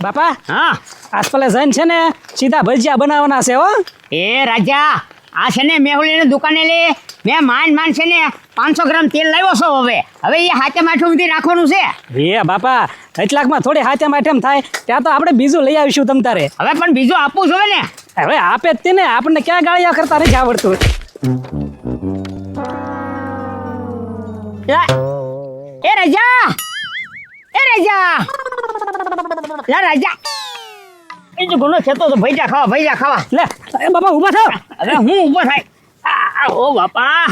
બાપા હા આસપાલે જઈને છે ને સીધા ભજીયા બનાવવાના છે હો. એ રાજા આ છે ને મેહુલીની દુકાને લે મેં માંડ છે ને 500 ગ્રામ તેલ લાવ્યો છો હવે એ હાથે માઠું બધી રાખવાનું છે. એ બાપા એટલાકમાં થોડી હાથે માઠેમ થાય ત્યાં તો આપણે બીજું લઈ આવીશું તમ તારે. હવે પણ બીજું આપવું જોઈએ ને. હવે આપે જ તે ને આપણને ક્યાં ગાળિયા કરતા નથી આવડતું. એ રાજા લા રાજા એ જો ગુનો છે તો ભૈજા ખાવા લે એ બાપા ઊભા થાવ. હવે હું ઊભો થાય ઓ બાપા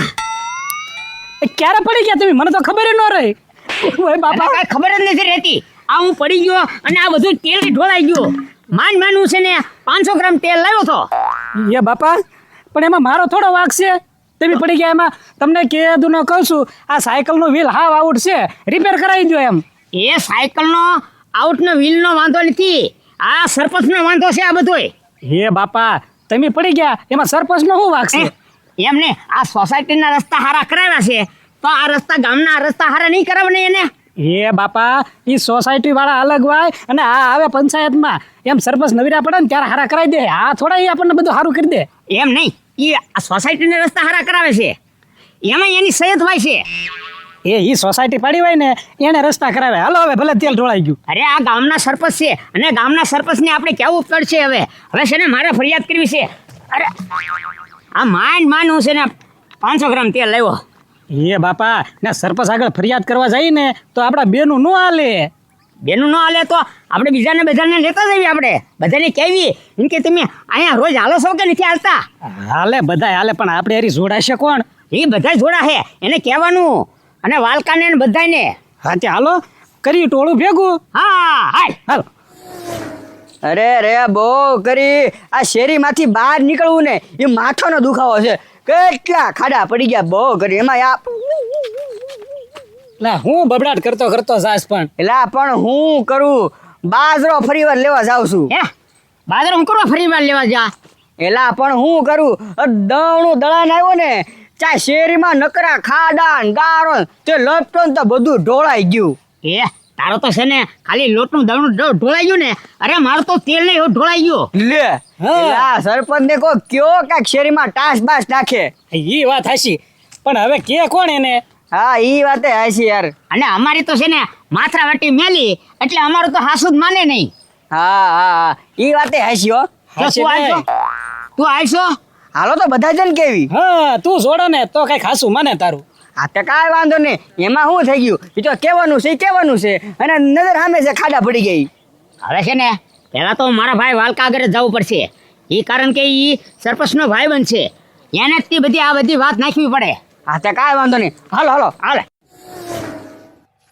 ક્યારે પડી ગયા તમે? મને તો ખબર ન રહી. ઓય બાપા કઈ ખબર જ નથી રહેતી. આ હું પડી ગયો અને આ બધું તેલ ઢોળાઈ ગયું. માંડ હું છે ને 500 ગ્રામ તેલ લાવ્યો તો. એ બાપા પણ એમાં મારો થોડો વાંક છે. તમે પડી ગયા એમાં. તમને કીધું ન કહું છું આ સાયકલનું વ્હીલ હાવ આઉટ છે, રિપેર કરાવી દો એમ. એ સાયકલનો આઉટનો વ્હીલનો વાંધો નથી, આ સરપંચનો વાંધો છે આ બધોય. હે બાપા તમે પડી ગયા એમાં સરપંચનો શું વાંક છે? એમને આ સોસાયટીના રસ્તા હારા કરાવ્યા છે તો આ રસ્તા ગામના રસ્તા હારા નહીં કરાવને એને. હે બાપા એ સોસાયટી વાળા અલગ હોય અને આ આવે પંચાયતમાં એમ સરપંચ નવીરા પડે ને ત્યારે હારા કરાવી દે. આ થોડા એ આપણને બધું સારું કરી દે. એમ નહીં, એ આ સોસાયટીના રસ્તા હારા કરાવે છે એમાં એની સહી હોય છે. એ સોસાયટી પાડી હોય ને એને રસ્તા કરાવે. હાલો હવે ભલે તેલ ઢોળાઈ ગયું. અરે આ ગામના સરપંચ છે અને ગામના સરપંચને આપણે કેવું પડશે. હવે છે ને મારે ફરિયાદ કરવી છે. અરે આ માંડ હું છે ને 500 ગ્રામ તેલ લાવ્યો. એ બાપા ને સરપંચ આગળ ફરિયાદ કરવા જાય ને તો આપડા બેનું નો હાલે. બેનું ન હાલે તો આપણે બીજાને બધાને લેતા જઈએ. આપણે બધાને કહેવી એમ કે તમે અહીંયા રોજ હાલો છો કે નથી હાલતા? હાલે બધા હાલે પણ આપણે એરી જોડાશે કોણ? એ બધા જોડા હે એને કહેવાનું અને વાલકાને ને બધાને. હા તે હાલો કરી ટોળું ભેગું. હા હાલ હાલો. અરે રે બહુ કરી આ શેરીમાંથી બહાર નીકળવું ને એ માથાનો દુખાવો છે. કેટલા ખાડા પડી ગયા બહુ કરી એમાં લા હું બબડાટ કરતો જાસ પણ. એલા પણ હું કરું બાજરો ફરીવાર લેવા જાઉં છું. હે બાજરો હું કરવા ફરી વાર લેવા જા. એલા પણ હું કરું દવણું દળાને આવ્યો ને ચા શેરીમાં નકરા ખાડા ને ગારો તે લપટો ને તો બધું ઢોળાઈ ગયું. એ તારો તો છે ને ખાલી લોટનું દળનું ઢોળાઈ ગયું ને. અરે મારું તો તેલ ને એવું ઢોળાઈ ગયું. લે એલા સરપંચ ને કો કયો કાક શેરીમાં ટાસ બાસ નાખે. ઈ વાત હાચી પણ હવે કે કોણ એને? હા ઈ વાતે હાચી યાર. અને અમારી તો છે ને માથરાવટી મેલી એટલે અમારું તો હાસુ જ માને નહીં. હા ઈ વાતે હાચી હો. તો તું આવશો હાલો તો બધા જણ કેવી. હા તું જોડે ને તો કઈ ખાસું માને તારું. હા તે કાંઈ વાંધો નહીં. એમાં શું થઈ ગયું એ તો કહેવાનું છે અને નજર સામે છે ખાડા પડી ગઈ. હવે છે ને પહેલા તો મારા ભાઈ વાલકા આગળ જવું પડશે. એ કારણ કે એ સરપંચનો ભાઈ બનશે એને જ બધી આ બધી વાત નાખવી પડે. હા તે કાંઈ વાંધો નહીં. હાલો હાલે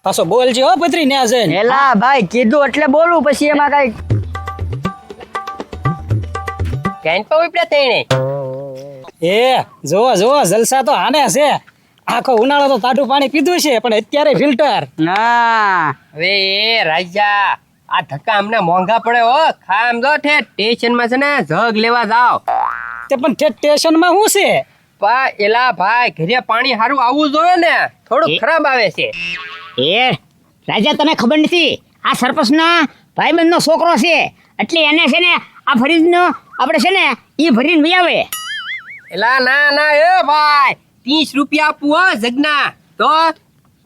પાછો બોલજે હો પત્રી ન્યા જઈને. એલા ભાઈ કીધું એટલે બોલું પછી એમાં કઈ એ જોવો જલસા તો આને છે. આખો ઉનાળો તો તાટું પાણી પીધું છે પણ અત્યારે ફિલ્ટર. ના હવે એ રાજા આ ધક્કા અમને મોંઘા પડે હો. ખામ જો સ્ટેશન માં છે ને જગ લેવા જાવ તે પણ સ્ટેશનમાં શું છે? એલા ભાઈ ઘરે પાણી સારું આવવું જોઈએ ને, થોડું ખરાબ આવે છે. એ રાજા તને ખબર નથી આ સરપંચના ભાઈબંધનો છોકરો છે એટલે એને છે ને આ ફરીજનો આપણે છે ને એ ભરીને વહી આવે. એલા ના એ ભાઈ 30 રૂપિયા આપવું હો જગના તો.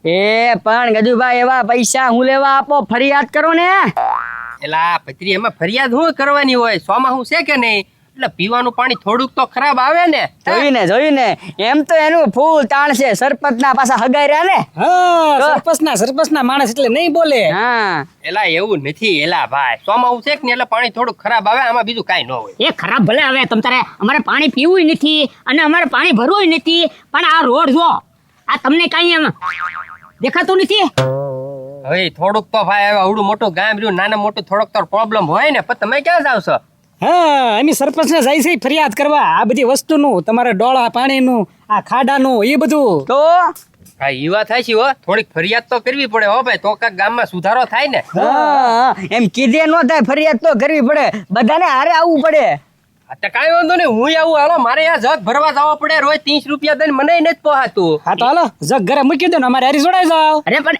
એ પણ ગજુભાઈ એવા પૈસા હું લેવા આપો ફરિયાદ કરો ને. એલા પત્રી એમાં ફરિયાદ શું કરવાની હોય? સોમાં હું છે કે નહીં એટલે પીવાનું પાણી થોડુંક તો ખરાબ આવે ને. જોયું ને એમ તો એનું ફૂલ તાણ છે. સરપંચ ના પાછા હગાઈ રહ્યા ને. હા સરપંચના માણસ એટલે નહીં બોલે. હા એલા એવું નથી એલા ભાઈ, સોમાં હું છે કે નહીં એટલે પાણી થોડુંક ખરાબ આવે, આમાં બીજું કાંઈ ન હોય. એ ખરાબ ભલે આવે તમ તારે અમારે પાણી પીવું નથી અને અમારે પાણી ભરવું નથી પણ આ રોડ જો આ તમને કાંઈ એમ દેખાતું નથી. હવે થોડુંક તો ભાઈ હવે આવડું મોટું ગામ રહ્યું, નાના મોટું થોડોક તો પ્રોબ્લેમ હોય ને. પણ તમે ક્યાં જાવ છો? હા એની સરપંચને જાય છે ફરિયાદ કરવા આ બધી વસ્તુનું, તમારે ડોળા પાણીનું આ ખાડાનું એ બધું. તો હા ઈ વાત થાય છે હો, થોડીક ફરિયાદ તો કરવી પડે હો ભાઈ, તો કાંઈક ગામમાં સુધારો થાય ને. એમ કીધે ન થાય, ફરિયાદ તો કરવી પડે, બધાને હારે આવવું પડે. તો કાંઈ વાંધો નહીં, હું આવું. હાલો મારે આ જગ ભરવા જવા પડે, રોજ 30 રૂપિયા દઈને મને નથી પોહાતું. હા તો હાલો જગ ઘરે મૂકી દો ને અમારે હારી જોડાઈ જાવ. અરે પણ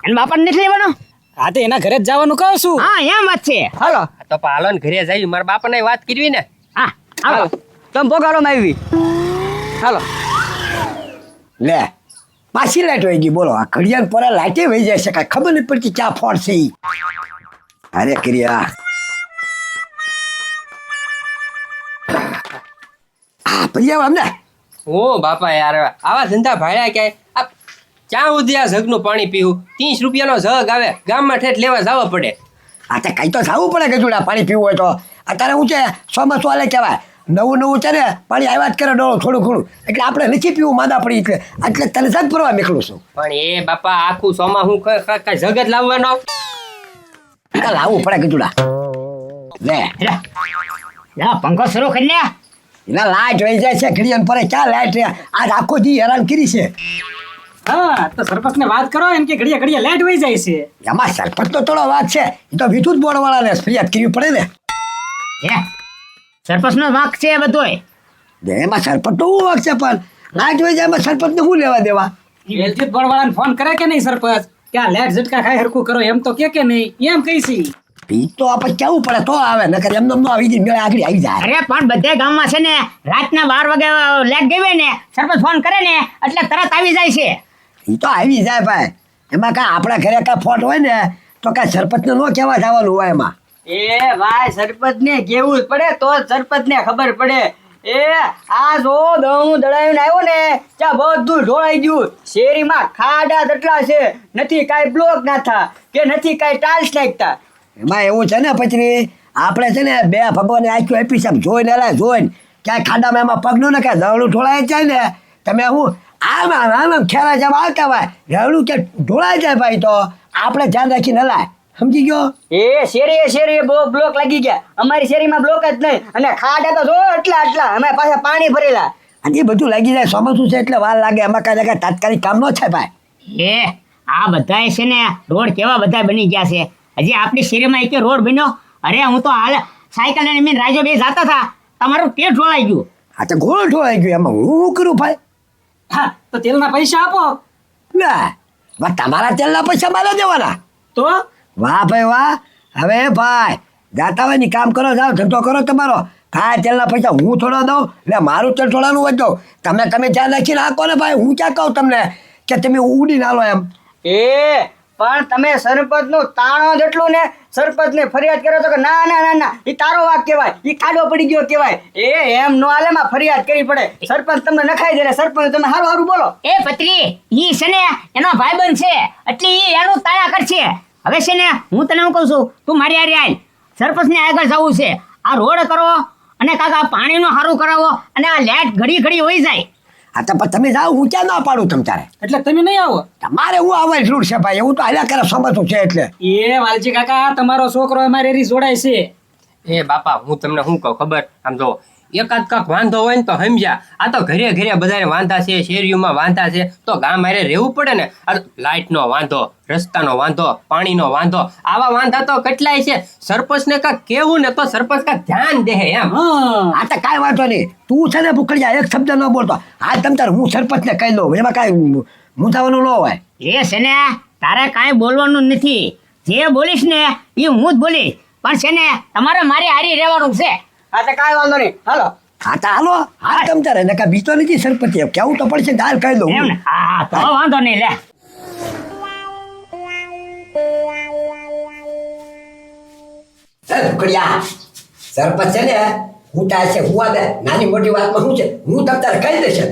એને બાપાને નથી લેવાનો. હા તો એના ઘરે જ જવાનું કહું છું. હા એમ વાત છે. હાલો આ તો પાલો ને ઘરે જઈ મારા બાપાને વાત કરવી ને. હા હાલો. હાલો તમે પોકારો માં આવી હાલો લે પાછી લાઈટ વહી ગઈ બોલો આ ઘડિયાળ પર લાઈટે વહી જાય છે કાંઈ ખબર નથી પડતી ક્યાં ફોડ છે ઈ અરે ક્રિયા હા ભૈયા અમને ઓ બાપા યાર આવા ધંધા ભાડ્યા ક્યાંય આ ક્યાં સુધી આ જગનું પાણી પીવું 30 રૂપિયાનો જગ આવે ગામમાં ઠેઠ લેવા જવા પડે. આ તો કઈ તો જવું પડે કે જોડા પાણી પીવું હોય તો અત્યારે હું છે ચોમાસું હાલે કહેવાય નવું છે ને પાણી આવ્યા જ કરે ડોળો થોડું ઘણું એટલે આપણે નથી પીવું માદા પડી એટલે તને જગ ભરવા નીકળું છું પણ એ બાપા આખું સોમાં હું કઈ જગ જ લાવવાનો. તો લાવવું પડે કે જોડા લે લા પંખો શરૂ કરી લે. એના લાઈટ વહી જાય છે ઘડિયાળ પર ક્યાં લાઈટ આજ આખો દી હેરાન કરી છે હા તો સરપંચ ને વાત કરો એમ કે ઘડિયા ઘડિયા લાઈટ વહી જાય છે. એમાં સરપંચ તો થોડો વાત છે એ તો વિદ્યુત બોર્ડ વાળાને ફરિયાદ કરવી પડે ને હે સરપંચ નો વાંક છે બધોય. એમાં સરપંચ તો હું વાગ છે પણ લાઈટ વહી જાય એમાં સરપંચ ને શું લેવા દેવા વિદ્યુત બોર્ડ વાળાને ફોન કરે કે નહીં સરપંચ કે આ લાઈટ ઝટકા ખાય હરખું કરો એમ તો કે નહીં એમ કઈ છે. ઈ તો આપણે કેવું પડે તો આવે નકર એમને એમ ન આવી જાય મેળે આગળ આવી જાય અરે પણ બધે ગામમાં છે ને રાતના 12 વાગે લાઈટ ગઈ હોય ને સરપંચ ફોન કરે ને એટલે તરત આવી જાય છે. ઈ તો આવી જાય ભાઈ એમાં કાંઈ આપણા ઘરે કાંઈ ફોટ હોય ને તો કાંઈ સરપંચને ન કહેવા જવાનું હોય એમાં એ ભાઈ સરપંચ ને કેવું જ પડે તો જ સરપંચ ને ખબર પડે. એ આ જો દળું દળાવીને આવ્યો ને ત્યાં બધું ઢોળાઈ ગયું. શેરીમાં ખાડા દટલા છે, નથી કાંઈ બ્લોક નાથા કે નથી કાંઈ ટાઇલ્સ નાખતા. એમાં એવું છે ને પછી આપણે છે ને બે ભગવાને આખ્યું આપી છે જોઈને એલા જોઈને ક્યાંય ખાડામાં એમાં પગનું ને ક્યાંય દળું ઢોળાઈ જાય ને તમે હું આમ ખેરા જેમ આવતા હોય રવડું કે ઢોળાઈ જાય ભાઈ તો આપણે ધ્યાન રાખીને હલાય સમજી ગયો એ શેરીએ બહુ બ્લોક લાગી ગયા. અમારી શેરીમાં બ્લોક જ નહીં અને ખાડા તો જો એટલા અમે પાછા પાણી ભરેલા. અને એ બધું લાગી જાય ચોમાસું છે એટલે વાર લાગે એમાં કાંઈ તાત્કાલિક કામ ન થાય ભાઈ એ આ બધાય છે ને રોડ કેવા બધા બની ગયા છે. હજી આપણી શેરીમાં એક રોડ બન્યો. અરે હું તો હાલ સાયકલ લઈને મેં રાજો બે જતા હતા તમારું પેટ ઢોળાઈ ગયું. આ તો ગોળ ઢોળાઈ ગયું એમાં હું કરું ભાઈ હા તો તેલના પૈસા આપો ના તમારા તેલના પૈસા મારે દેવાના તો વાહ ભાઈ વાહ હવે ભાઈ જાતા હોય ને કામ કરો જાઓ ધંધો કરો તમારો કાંઈ તેલના પૈસા હું થોડા દઉં એટલે મારું તેલ થોડાનું હોય દઉં તમે ધ્યાન રાખીને આખો ને ભાઈ હું ક્યાં કહું તમને કે તમે ઉડીને આલો એમ એ પણ તમે સરપંચ નું તાણો જેટલું ને સરપંચ ને ફરિયાદ કરો તો કે ના ના ના ના એ તારો વાક કહેવાય, એ ખાડો પડી ગયો કહેવાય. એ એમ નો હાલે માં ફરિયાદ કરવી પડે. સરપંચ તમને નખાઈ દે ને સરપંચ તમે હારું હારું બોલો. એ પત્રી ઈ છે ને એનો ભાઈબંધ છે એટલે ઈ એનું તાયા કરશે. હવે છે ને હું તને શું કહું છું તું મારી હારે આય સરપંચ ને આગળ જવું છે. આ રોડ કરો અને કાકા પાણીનું સારું કરાવો અને આ લાઈટ ઘડી ઘડી હોઈ જાય. હા તો પણ તમે જાઓ હું ક્યાં ના પાડું તમ તારે એટલે તમે નહીં આવો. તમારે હું આવવાની જરૂર છે ભાઈ એવું તો હાલ્યા કરે સમજતું છે એટલે એ વાલજી કાકા તમારો છોકરો અમારે એરી જોડાય છે. એ બાપા હું તમને શું કહું ખબર આમ જો એકાદ કાંક વાંધો હોય ને તો સમજ્યા. આ તો ઘરે ઘરે બધાને વાંધા છે, શેરીઓમાં વાંધા છે તો ગામ હારે રહેવું પડે ને. આ લાઇટનો વાંધો, રસ્તાનો વાંધો, પાણીનો વાંધો, આવા વાંધા તો કેટલાય છે. સરપંચને કાંક કેવું ને તો સરપંચ કાંક ધ્યાન દે એમ. આ તો કાંઈ વાંધો નહીં તું છે ને ભૂખડિયા એક શબ્દ ન બોલતો હા તમ તારે હું સરપંચને કહી દઉં એમાં કાંઈ મૂંઝાવાનું ન હોય. એ છે ને તારે કાંઈ બોલવાનું નથી. જે બોલીશ ને એ હું જ બોલીશ પણ છે ને તમારે મારી હારી રહેવાનું છે. હા તો કાંઈ વાંધો નહીં હાલો. હા તો હાલો હા તમ તારે ને કાંઈ બીતો નથી સરપંચ કેવું તો પડશે ને હાલ કહી દઉં એમ ને હા તો વાંધો નહીં લે. ભૂખડિયા સરપંચ છે ને હું તાર છે હું દે નાની મોટી વાતમાં શું છે હું તમ તારે કહી દેશે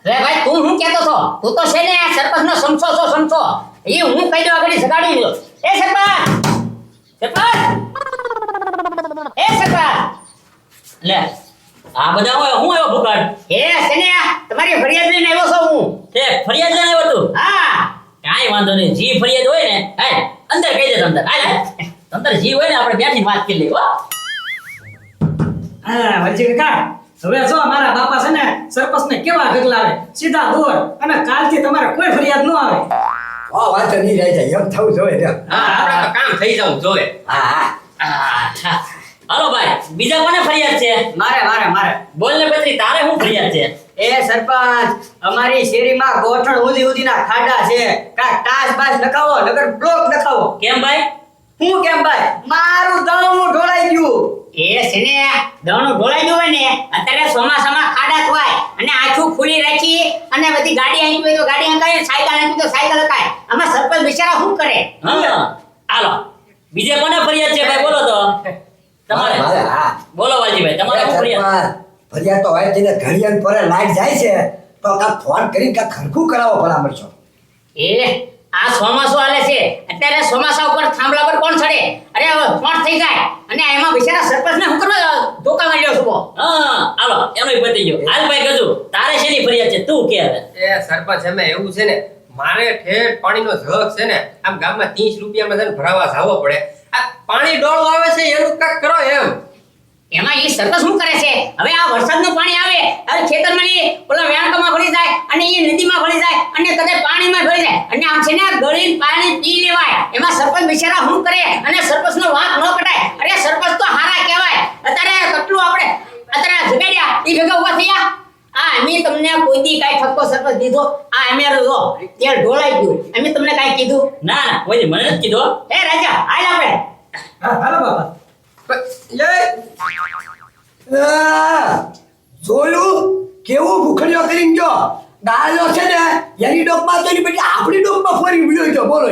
રે ભાઈ તું હું કહેતો છો? તું તો છે ને સરપંચ નો સમસો છો સમસો. એ હું કહી દઉં આગળ સગાડી દઉં. એ સરપંચ એ સરપંચ લે આ બધા હું આવ્યો ભૂકાડ એ છે ને તમારી ફરિયાદ લઈને આવ્યો છું હું. તે ફરિયાદ લઈને આવ્યો તું હા કાંઈ વાંધો નહીં જી ફરિયાદ હોય ને હાલ અંદર કહી દે અંદર હાલ અંદર જી હોય ને આપણે બેઠી વાત કરી લઈએ હો. હા વાલજી કાકા હવે જો મારા બાપા છે ને સરપંચ ને કેવા ગગલાવે સીધા દોર અને કાલથી તમારે કોઈ ફરિયાદ ન આવે. વાત નહીં રહી જાય એમ થવું જોઈએ હા આપણે તો કામ થઈ જવું જોવે. હા હા હાલો ભાઈ બીજા કોને ફરિયાદ છે? મારે બોલ ને પત્રી તારે શું ફરિયાદ છે? એ સરપંચ અમારી શેરીમાં ગોઠણ ઉધી ઉધીના ખાડા છે. કાંઈક ટાસ બાસ નખાવો નગર બ્લોક નખાવો. આવો કેમ ભાઈ? હું કેમ ભાઈ મારું દળનું ઢોળાઈ ગયું એ છે ને દવનું ઢોળાઈ ગયું હોય ને અત્યારે ચોમાસામાં ખાડા થવાય અને આખું ખુલ્લી રાખી અને બધી ગાડી આંકી હોય તો ગાડી હંકાય, સાયકલ આંકી તો સાયકલ હંકાય. આમાં સરપંચ બિચારા શું કરે? હા હાલો બીજે કોને ફરિયાદ છે ભાઈ બોલો તો તમારે મારે, હા. બોલો વાલજીભાઈ તમારે શું ફરિયાદ? ફરિયાદ તો હોય તેને ઘડિયાળ પર લાઈટ જાય છે તો કાંક ફોન કરીને કાંક ખરખું કરાવો ભલામણ છો. એ આ ચોમાસું હાલે છે અત્યારે ચોમાસા ઉપર થાંભલા પર કોણ ચડે? અરે ફોન થઈ જાય અને એમાં બિચારા સરપંચને શું કરવા ધોકા માર્યો છો? હા હાલો એનોય પતી ગયો. હાલ ભાઈ ગજુ તારે શેની ફરિયાદ છે તું કે હવે? એ સરપંચ અમે એવું છે ને મારે ઠેઠ પાણીનો જગ છે ને આમ ગામમાં 30 રૂપિયામાં છે ને ભરાવા જાવો પડે. આ પાણી ડોળું આવે છે એનું કાંઈક કરો એમ. એમાં એ સરપંચ શું કરે છે? હવે આ વરસાદનું પાણી આવે હવે ખેતરમાં એ ઓલા વેણકામાં ભળી જાય અને એ નદીમાં ભળી જાય અને કદાચ પાણીમાં ભળી જાય અને આમ છે ને ગળીને પાણી પી લેવાય. એમાં સરપંચ બિચારા શું કરે અને સરપંચનો વાંક ન કઢાય. અરે સરપંચ તો હારા કહેવાય. અત્યારે કેટલું આપણે અત્યારે જગાડ્યા એ ભેગા ઉભા થયા. આ અમે તમને કોઈ દી કાંઈ ઠપકો સરપંચ દીધો? આ અમે જો તે ઢોળાઈ ગયું અમે તમને કાંઈ કીધું? ના ના કોઈ મને નથી કીધો. એ રાજા હાલ આપણે હાલો બાપા. જોયું કેવું ભૂખડીઓ કરીને ગયો ડાળો છે ને એની ડોકમાં તો એની પછી આપણી ડોકમાં ફરી વિડિયો ગયો બોલો